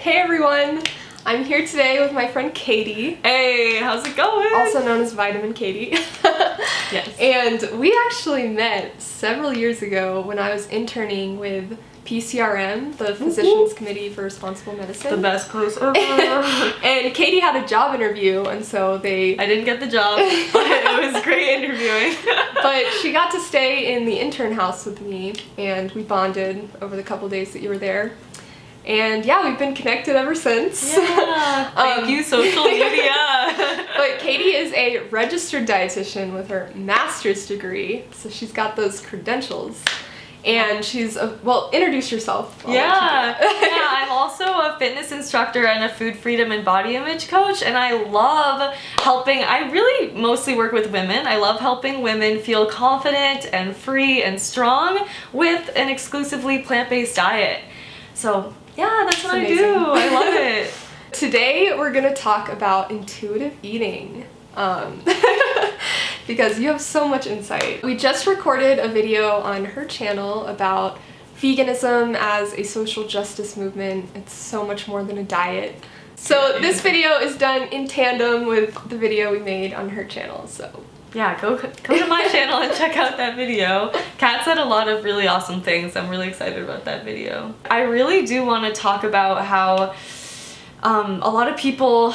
Hey everyone! I'm here today with my friend Katie. Hey, how's it going? Also known as Vitamin Katie. Yes. And we actually met several years ago when I was interning with PCRM, the Physicians Committee for Responsible Medicine. The best place ever. And Katie had a job interview, and so I didn't get the job, but it was great interviewing. But she got to stay in the intern house with me, and we bonded over the couple days that you were there. And yeah, we've been connected ever since. Yeah. Thank you, social media. But Katie is a registered dietitian with her master's degree, so she's got those credentials. And she's introduce yourself. Yeah, I'm also a fitness instructor and a food freedom and body image coach, and I love helping. I really mostly work with women. I love helping women feel confident and free and strong with an exclusively plant-based diet. So yeah, that's what I do. I love it. Today we're gonna talk about intuitive eating. Because you have so much insight. We just recorded a video on her channel about veganism as a social justice movement. It's so much more than a diet. So this video is done in tandem with the video we made on her channel, so. Yeah, go to my channel and check out that video. Kat said a lot of really awesome things. I'm really excited about that video. I really do want to talk about how a lot of people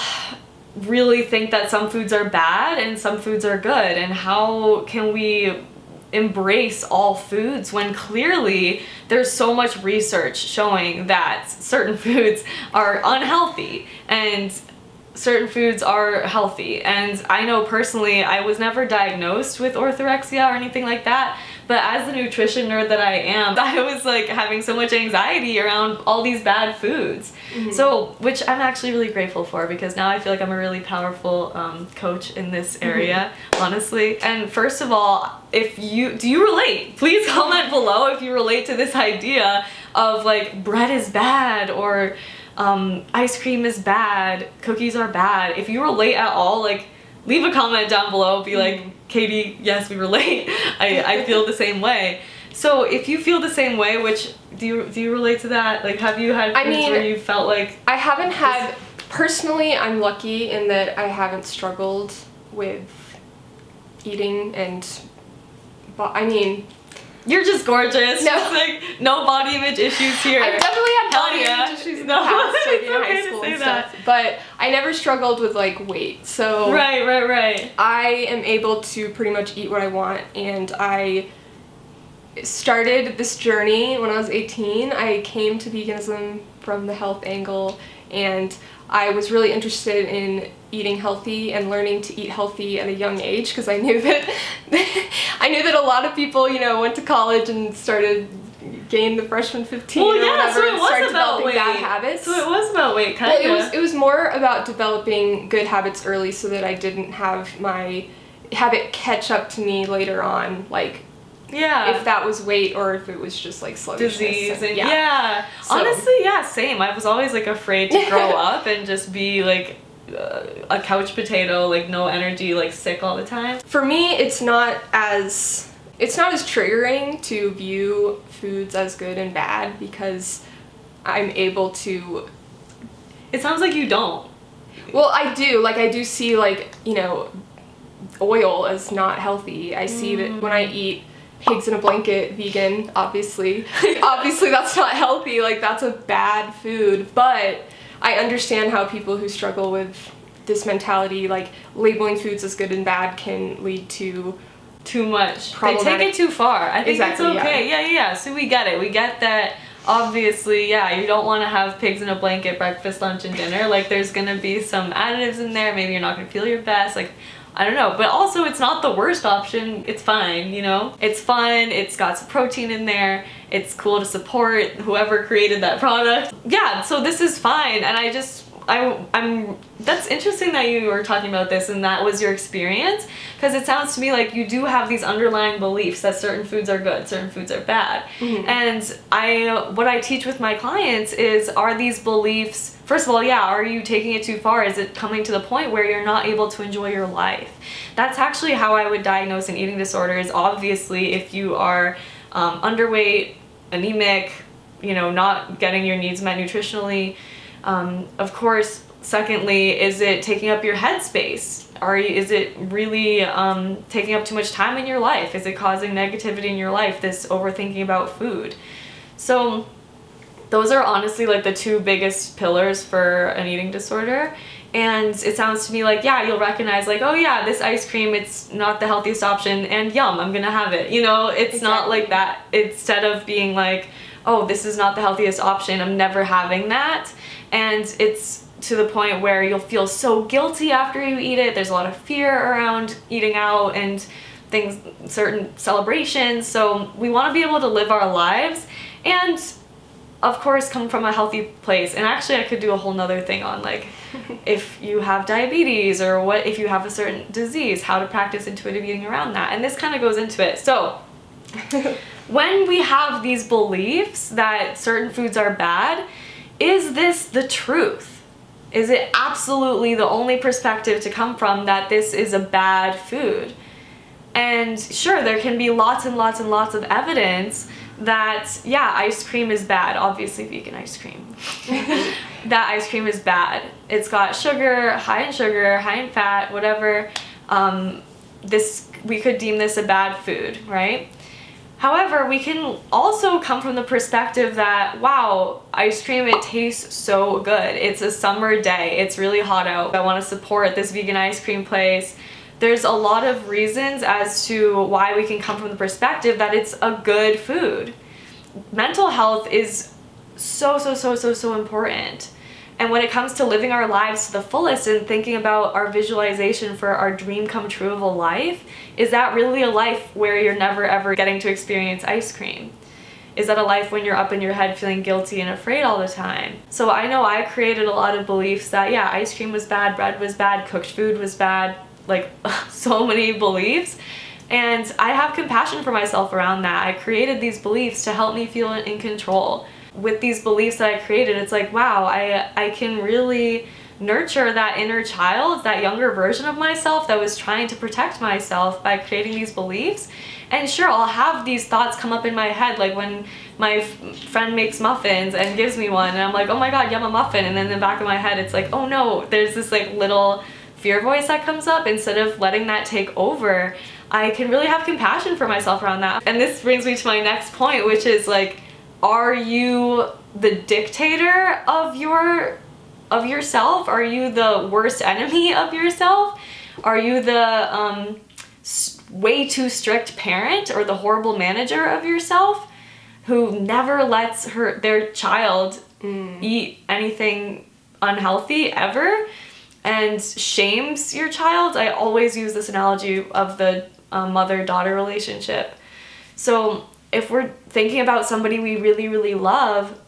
really think that some foods are bad and some foods are good, and how can we embrace all foods when clearly there's so much research showing that certain foods are unhealthy and certain foods are healthy. And I know personally I was never diagnosed with orthorexia or anything like that, but as the nutrition nerd that I am, I was like having so much anxiety around all these bad foods. So, which I'm actually really grateful for, because now I feel like I'm a really powerful coach in this area, honestly. And first of all, do you relate? Please comment below if you relate to this idea of like bread is bad, or ice cream is bad, cookies are bad. If you relate at all, like, leave a comment down below, be like, Katie, yes, we relate. I feel the same way. So if you feel the same way, which, do you relate to that? Like, have you had foods where you felt like... I haven't had, personally, I'm lucky in that I haven't struggled with eating, and, I mean... You're just gorgeous. No. Like, no body image issues here. I've definitely had body image issues in the past, like in high school and stuff. But I never struggled with like weight. So Right. I am able to pretty much eat what I want, and I started this journey when I was 18. I came to veganism from the health angle, and I was really interested in eating healthy and learning to eat healthy at a young age, because I knew that a lot of people, went to college and gained the freshman 15 or whatever, so and started developing bad habits. So it was about weight, kind of. Well, it was more about developing good habits early, so that I didn't have my habit catch up to me later on, like, if that was weight or if it was just like sluggishness. Disease and So, honestly, same. I was always like afraid to grow up and just be like a couch potato, like no energy, like sick all the time. For me, it's not as triggering to view foods as good and bad, because I'm able to... It sounds like you don't. Well, I do. Like, I do see, like, oil as not healthy. I see that when I eat pigs in a blanket, vegan, obviously that's not healthy. Like, that's a bad food. But I understand how people who struggle with this mentality, like labeling foods as good and bad, can lead to too much. They take it too far. I think it's okay. Yeah. So we get it. We get that. Obviously, you don't want to have pigs in a blanket breakfast, lunch, and dinner. Like, there's gonna be some additives in there. Maybe you're not gonna feel your best. Like, I don't know. But also, it's not the worst option. It's fine, It's fun. It's got some protein in there. It's cool to support whoever created that product. Yeah, so this is fine. And I'm that's interesting that you were talking about this and that was your experience, because it sounds to me like you do have these underlying beliefs that certain foods are good, certain foods are bad. And what I teach with my clients is, are these beliefs, first of all, are you taking it too far? Is it coming to the point where you're not able to enjoy your life? That's actually how I would diagnose an eating disorder. Is obviously if you are underweight, anemic, not getting your needs met nutritionally, Of course, secondly, is it taking up your headspace? Is it really taking up too much time in your life? Is it causing negativity in your life, this overthinking about food? So those are honestly like the two biggest pillars for an eating disorder. And it sounds to me like, yeah, you'll recognize like, oh yeah, this ice cream, it's not the healthiest option, and yum, I'm gonna have it. You know, it's not like that. Instead of being like, oh, this is not the healthiest option, I'm never having that. And it's to the point where you'll feel so guilty after you eat it. There's a lot of fear around eating out and things, certain celebrations. So we want to be able to live our lives and of course come from a healthy place. And actually I could do a whole nother thing on like if you have diabetes or what if you have a certain disease, how to practice intuitive eating around that. And this kind of goes into it. So when we have these beliefs that certain foods are bad, is this the truth? Is it absolutely the only perspective to come from that this is a bad food? And sure, there can be lots and lots and lots of evidence that, yeah, ice cream is bad. Obviously, vegan ice cream. That ice cream is bad. It's got sugar, high in fat, whatever. We could deem this a bad food, right? However, we can also come from the perspective that, wow, ice cream, it tastes so good. It's a summer day. It's really hot out. I want to support this vegan ice cream place. There's a lot of reasons as to why we can come from the perspective that it's a good food. Mental health is so important. And when it comes to living our lives to the fullest and thinking about our visualization for our dream come true of a life, is that really a life where you're never ever getting to experience ice cream? Is that a life when you're up in your head feeling guilty and afraid all the time? So I know I created a lot of beliefs that, yeah, ice cream was bad, bread was bad, cooked food was bad, like so many beliefs. And I have compassion for myself around that. I created these beliefs to help me feel in control. With these beliefs that I created, it's like, wow, I can really nurture that inner child, that younger version of myself that was trying to protect myself by creating these beliefs. And sure, I'll have these thoughts come up in my head, like when my friend makes muffins and gives me one, and I'm like, oh my god, yum, a muffin. And then in the back of my head, it's like, oh no, there's this like little fear voice that comes up. Instead of letting that take over, I can really have compassion for myself around that. And this brings me to my next point, which is like, are you the dictator of yourself? Are you the worst enemy of yourself? Are you the way too strict parent or the horrible manager of yourself who never lets their child eat anything unhealthy ever and shames your child? I always use this analogy of the mother-daughter relationship. So if we're thinking about somebody we really, really love,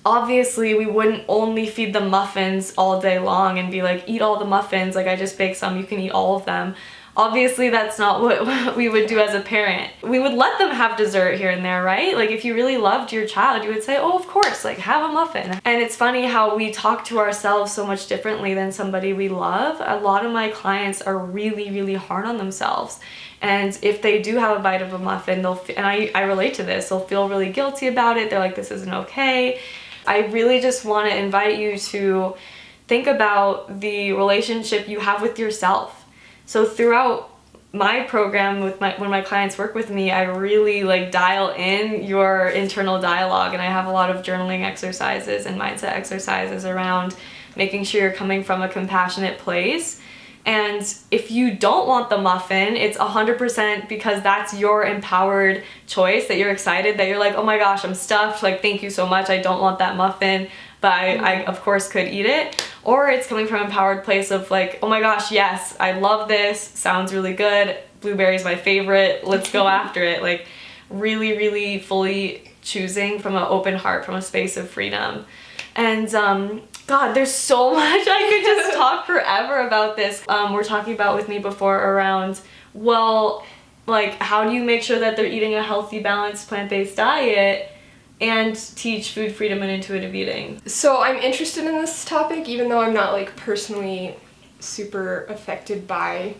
obviously we wouldn't only feed them muffins all day long and be like, eat all the muffins, like I just baked some, you can eat all of them. Obviously that's not what we would do as a parent. We would let them have dessert here and there, right? Like if you really loved your child, you would say, oh, of course, like have a muffin. And it's funny how we talk to ourselves so much differently than somebody we love. A lot of my clients are really, really hard on themselves. And if they do have a bite of a muffin, and I relate to this, they'll feel really guilty about it. They're like, this isn't okay. I really just want to invite you to think about the relationship you have with yourself. So throughout my program when my clients work with me, I really like dial in your internal dialogue, and I have a lot of journaling exercises and mindset exercises around making sure you're coming from a compassionate place. And if you don't want the muffin, it's 100% because that's your empowered choice, that you're excited, that you're like, oh my gosh, I'm stuffed, like thank you so much, I don't want that muffin, but I of course could eat it. Or it's coming from an empowered place of like, oh my gosh, yes, I love this, sounds really good, blueberry's my favorite, let's go after it. Like really, really fully choosing from an open heart, from a space of freedom. And God, there's so much. I could just talk forever about this. We're talking about with me before around, well, like how do you make sure that they're eating a healthy, balanced, plant-based diet and teach food freedom and intuitive eating? So I'm interested in this topic, even though I'm not like personally super affected by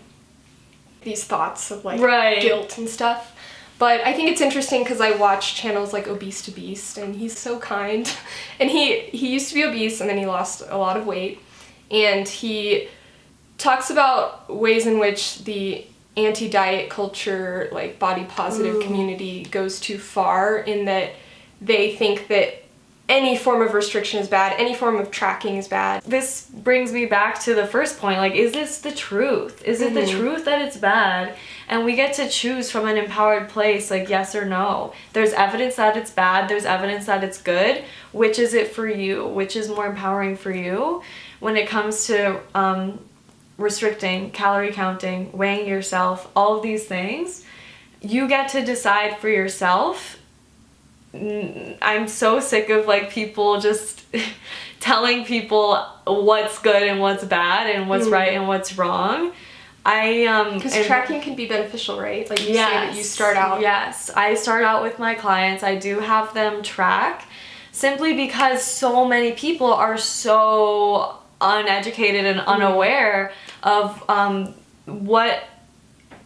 these thoughts of like guilt and stuff. But I think it's interesting because I watch channels like Obese to Beast, and he's so kind. And he used to be obese, and then he lost a lot of weight. And he talks about ways in which the anti-diet culture, like body positive community goes too far, in that they think that any form of restriction is bad, any form of tracking is bad. This brings me back to the first point, like, is this the truth? Is it the truth that it's bad? And we get to choose from an empowered place, like yes or no. There's evidence that it's bad, there's evidence that it's good. Which is it for you? Which is more empowering for you when it comes to restricting, calorie counting, weighing yourself, all of these things? You get to decide for yourself. I'm so sick of like people just telling people what's good and what's bad and what's right and what's wrong. Because tracking can be beneficial, right? Like you say that you start out. Yes, I start out with my clients. I do have them track, simply because so many people are so uneducated and unaware of what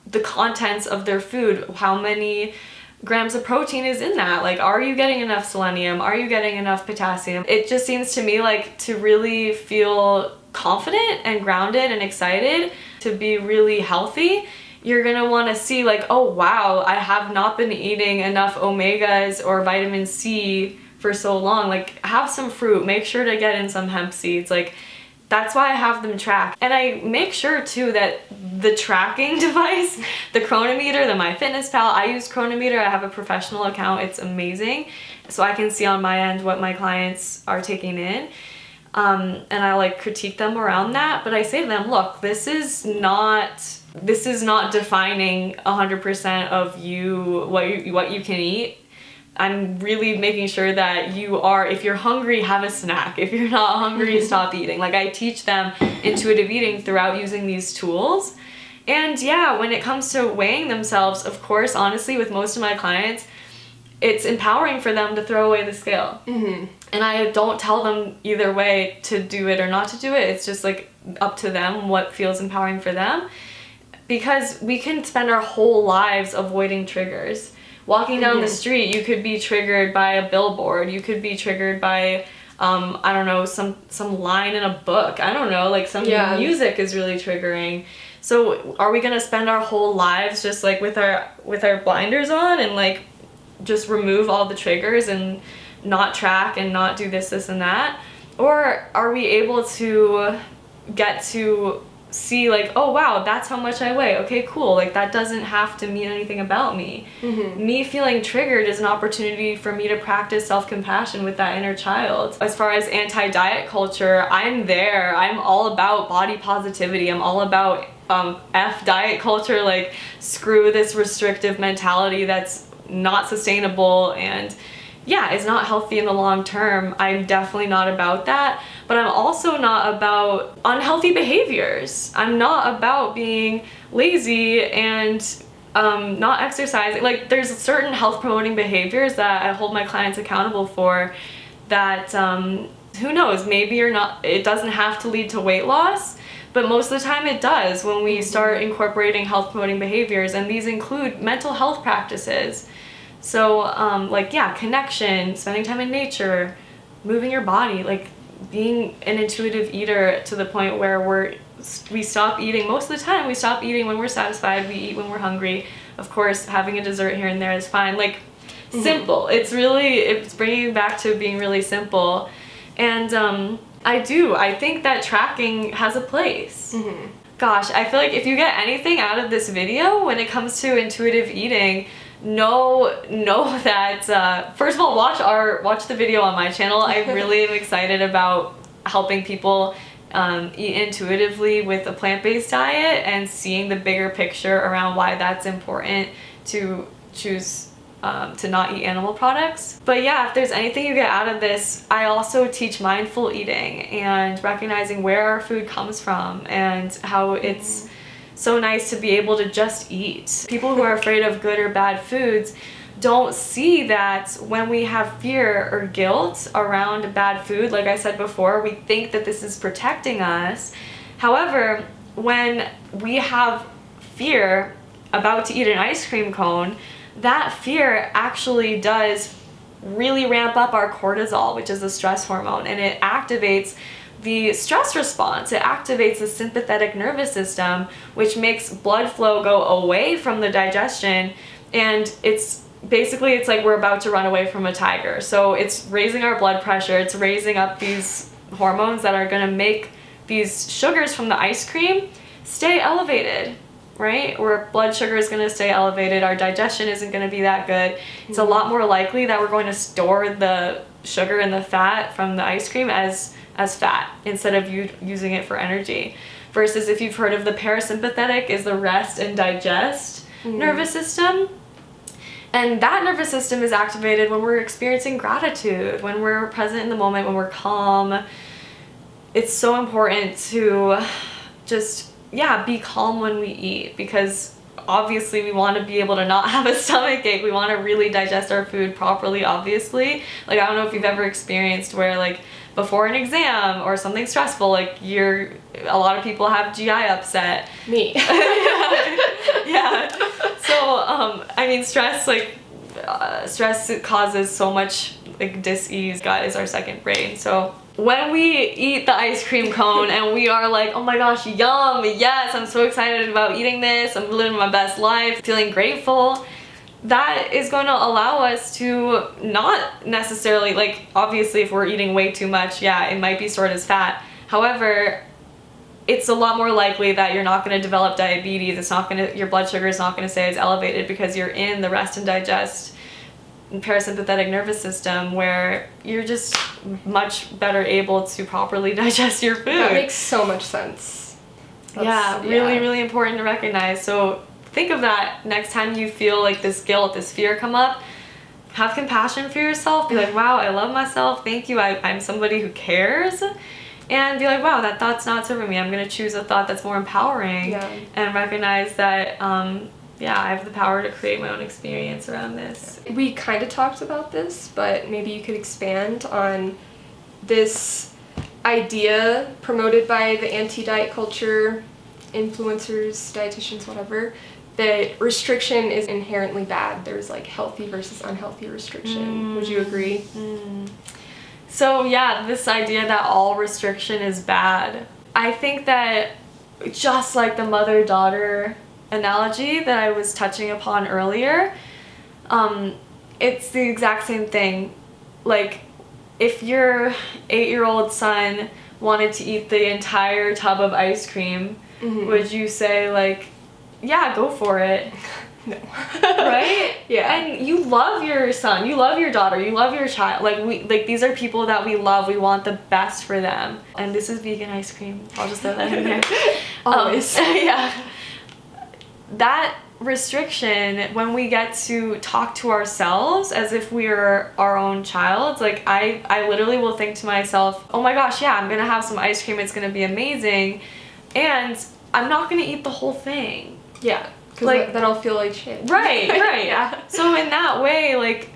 the contents of their food, how many grams of protein is in that. Like, are you getting enough selenium? Are you getting enough potassium? It just seems to me like to really feel confident and grounded and excited to be really healthy, you're gonna want to see like, oh wow, I have not been eating enough omegas or vitamin C for so long. Like, have some fruit, make sure to get in some hemp seeds. Like, that's why I have them tracked. And I make sure too that the tracking device, the Chronometer, the MyFitnessPal, I use Chronometer. I have a professional account. It's amazing. So I can see on my end what my clients are taking in. And I like critique them around that. But I say to them, look, this is not defining 100% of you, what you can eat. I'm really making sure that you are, if you're hungry, have a snack. If you're not hungry, stop eating. Like, I teach them intuitive eating throughout using these tools. And yeah, when it comes to weighing themselves, of course, honestly, with most of my clients, it's empowering for them to throw away the scale. And I don't tell them either way to do it or not to do it. It's just like up to them what feels empowering for them. Because we can spend our whole lives avoiding triggers. Walking down the street, you could be triggered by a billboard. You could be triggered by, I don't know, some line in a book. I don't know, like some music is really triggering. So are we gonna spend our whole lives just like with our blinders on and like just remove all the triggers and not track and not do this and that? Or are we able to get to see like, oh wow, that's how much I weigh. Okay, cool. Like, that doesn't have to mean anything about me. Me feeling triggered is an opportunity for me to practice self-compassion with that inner child. As far as anti-diet culture, I'm there. I'm all about body positivity. I'm all about F diet culture. Like, screw this restrictive mentality that's not sustainable and yeah, is not healthy in the long term. I'm definitely not about that, but I'm also not about unhealthy behaviors. I'm not about being lazy and not exercising. Like, there's certain health promoting behaviors that I hold my clients accountable for that, who knows, maybe it doesn't have to lead to weight loss, but most of the time it does when we start incorporating health promoting behaviors, and these include mental health practices. So, like, yeah, connection, spending time in nature, moving your body, like being an intuitive eater to the point where we stop eating. Most of the time, we stop eating when we're satisfied. We eat when we're hungry. Of course, having a dessert here and there is fine. Like, simple. It's bringing it back to being really simple. And I think that tracking has a place. Gosh, I feel like if you get anything out of this video when it comes to intuitive eating, know that first of all, watch the video on my channel. I really am excited about helping people eat intuitively with a plant-based diet and seeing the bigger picture around why that's important to choose to not eat animal products. But yeah, if there's anything you get out of this, I also teach mindful eating and recognizing where our food comes from and how it's so nice to be able to just eat. People who are afraid of good or bad foods don't see that when we have fear or guilt around bad food, like I said before, we think that this is protecting us. However, when we have fear about to eat an ice cream cone, that fear actually does really ramp up our cortisol, which is a stress hormone, and it activates the stress response. It activates the sympathetic nervous system, which makes blood flow go away from the digestion, and it's like we're about to run away from a tiger. So it's raising our blood pressure, it's raising up these hormones that are going to make these sugars from the ice cream stay elevated, right? Where blood sugar is going to stay elevated, our digestion isn't going to be that good. It's a lot more likely that we're going to store the sugar and the fat from the ice cream as fat instead of using it for energy. Versus if you've heard of the parasympathetic, is the rest and digest nervous system. And that nervous system is activated when we're experiencing gratitude, when we're present in the moment, when we're calm. It's so important to just, be calm when we eat, because obviously we want to be able to not have a stomach ache. We want to really digest our food properly, obviously. Like, I don't know if you've ever experienced where, like, before an exam or something stressful, like, a lot of people have GI upset. Me. Yeah. So, stress causes so much, like, dis-ease. Gut is our second brain. So when we eat the ice cream cone and we are like, oh my gosh, yum, yes, I'm so excited about eating this, I'm living my best life, feeling grateful, that is going to allow us to not necessarily, like, obviously if we're eating way too much, it might be stored as fat. However, it's a lot more likely that you're not going to develop diabetes. Your blood sugar is not going to stay as elevated because you're in the rest and digest parasympathetic nervous system, where you're just much better able to properly digest your food. That makes so much sense. Really, really important to recognize. So think of that next time you feel like this guilt, this fear come up. Have compassion for yourself. Be like, wow, I love myself. Thank you. I'm somebody who cares. And be like, wow, that thought's not serving me. I'm going to choose a thought that's more empowering. And recognize that I have the power to create my own experience around this. We kind of talked about this, but maybe you could expand on this idea promoted by the anti-diet culture, influencers, dietitians, whatever, that restriction is inherently bad. There's, like, healthy versus unhealthy restriction. Would you agree? So this idea that all restriction is bad. I think that just like the mother-daughter analogy that I was touching upon earlier, it's the exact same thing. Like, if your 8-year-old son wanted to eat the entire tub of ice cream, would you say, like, go for it? No. Right? Yeah. And you love your son, you love your daughter, you love your child. Like these are people that we love. We want the best for them. And this is vegan ice cream. I'll just throw that in there. Always. That restriction, when we get to talk to ourselves as if we're our own child, like I literally will think to myself, oh my gosh, I'm gonna have some ice cream, it's gonna be amazing, and I'm not gonna eat the whole thing. Yeah. Because then I'll feel like shit. Right. So in that way, like,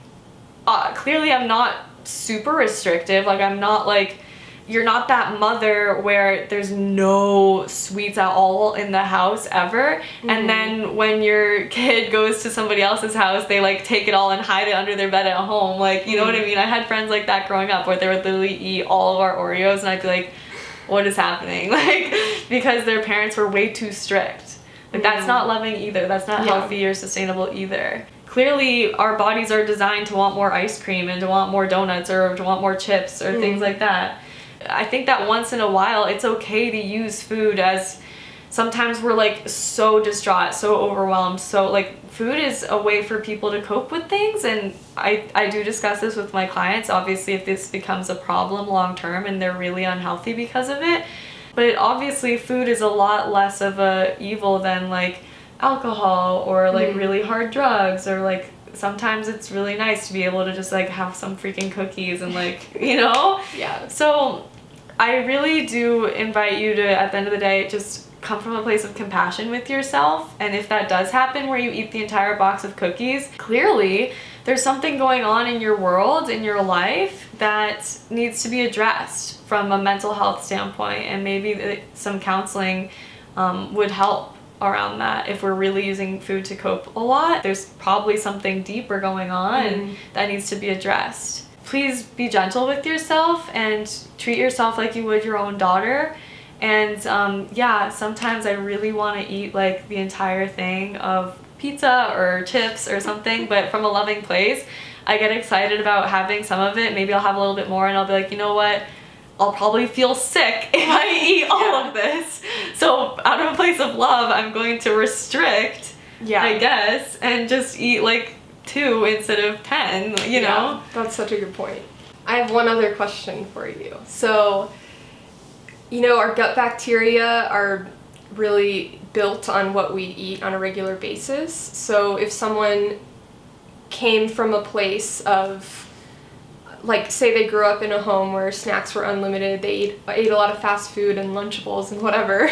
clearly I'm not super restrictive. Like, I'm not like, you're not that mother where there's no sweets at all in the house ever. And then when your kid goes to somebody else's house, they, like, take it all and hide it under their bed at home. Like, you know what I mean? I had friends like that growing up where they would literally eat all of our Oreos, and I'd be like, what is happening? Like, because their parents were way too strict. Like, that's not loving either. That's not healthy or sustainable either. Clearly, our bodies are designed to want more ice cream and to want more donuts or to want more chips or things like that. I think that once in a while, it's okay to use food as, sometimes we're, like, so distraught, so overwhelmed. So, like, food is a way for people to cope with things. And I do discuss this with my clients. Obviously, if this becomes a problem long term and they're really unhealthy because of it. But obviously food is a lot less of a evil than, like, alcohol or, like, really hard drugs, or, like, sometimes it's really nice to be able to just, like, have some freaking cookies and, like, you know? So I really do invite you to, at the end of the day, just come from a place of compassion with yourself. And if that does happen where you eat the entire box of cookies, clearly there's something going on in your world, in your life, that needs to be addressed from a mental health standpoint, and maybe some counseling would help around that. If we're really using food to cope a lot, there's probably something deeper going on that needs to be addressed. Please be gentle with yourself and treat yourself like you would your own daughter. And yeah, sometimes I really want to eat like the entire thing of pizza or chips or something, but from a loving place. I get excited about having some of it. Maybe I'll have a little bit more and I'll be like, you know what? I'll probably feel sick if I eat all of this. So out of a place of love, I'm going to restrict, I guess, and just eat like 2 instead of 10, you know? That's such a good point. I have one other question for you. So, you know, our gut bacteria are really built on what we eat on a regular basis. So if someone came from a place of, like, say they grew up in a home where snacks were unlimited, they ate a lot of fast food and Lunchables and whatever.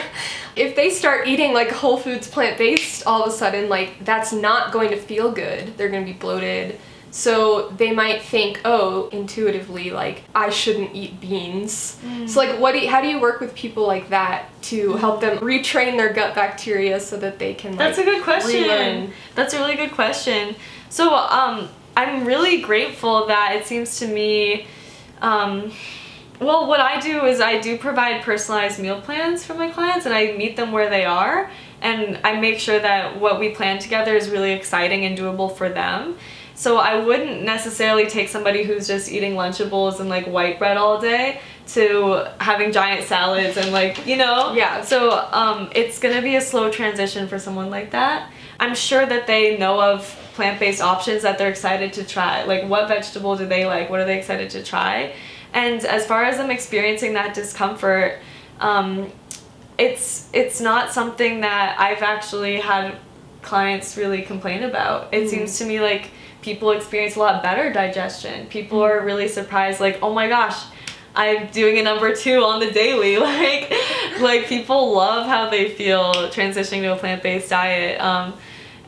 If they start eating like whole foods plant-based, all of a sudden, like, that's not going to feel good. They're going to be bloated. So they might think, oh, intuitively, like, I shouldn't eat beans. So like, how do you work with people like that to help them retrain their gut bacteria so that they can, like, That's a good question. relearn? That's a really good question. So I'm really grateful that it seems to me, well, what I do is I do provide personalized meal plans for my clients, and I meet them where they are, and I make sure that what we plan together is really exciting and doable for them. So I wouldn't necessarily take somebody who's just eating Lunchables and like white bread all day to having giant salads and, like, you know? Yeah. So it's gonna be a slow transition for someone like that. I'm sure that they know of plant-based options that they're excited to try. Like, what vegetable do they like? What are they excited to try? And as far as them experiencing that discomfort, it's not something that I've actually had clients really complain about. It seems to me like people experience a lot better digestion. People are really surprised, like, oh my gosh, I'm doing a number 2 on the daily. Like people love how they feel transitioning to a plant-based diet.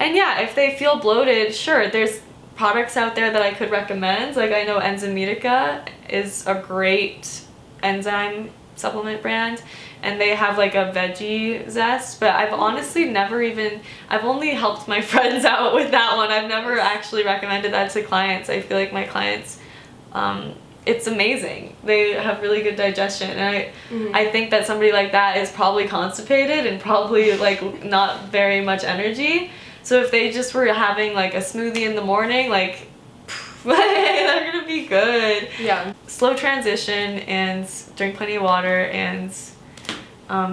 And yeah, if they feel bloated, sure, there's products out there that I could recommend. Like, I know Enzymatica is a great enzyme supplement brand, and they have like a veggie zest, but I've honestly I've only helped my friends out with that one. I've never actually recommended that to clients. I feel like my clients, it's amazing. They have really good digestion, and I think that somebody like that is probably constipated and probably like not very much energy. So if they just were having like a smoothie in the morning, like, they're gonna be good. Yeah. Slow transition and drink plenty of water and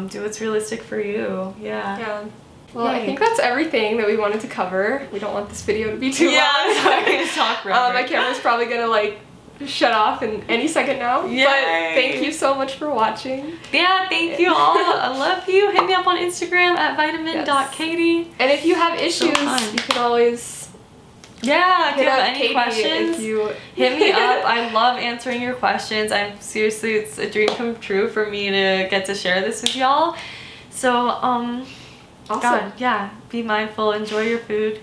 do what's realistic for you. Yeah. Well, I think that's everything that we wanted to cover. We don't want this video to be too long. Yeah, talk forever. My camera's probably gonna like shut off in any second now. Yay. But thank you so much for watching. Yeah, thank you all. I love you. Hit me up on Instagram at vitamin.katie. And if you have issues, you can always if you have any Katie questions, hit me up. I love answering your questions. It's a dream come true for me to get to share this with y'all. So, awesome. God, yeah, be mindful, enjoy your food.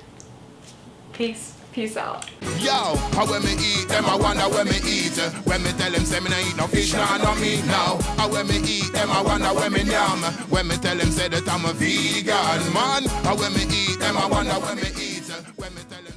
Peace out. Yo, how when me eat them, I wonder when me eat. When me tell them say me nah eat no fish, nah no meat now. How when me eat them, I wonder when me yam. When me tell them say that I'm a vegan man. How when me eat them, I wonder when me eat. When me tell them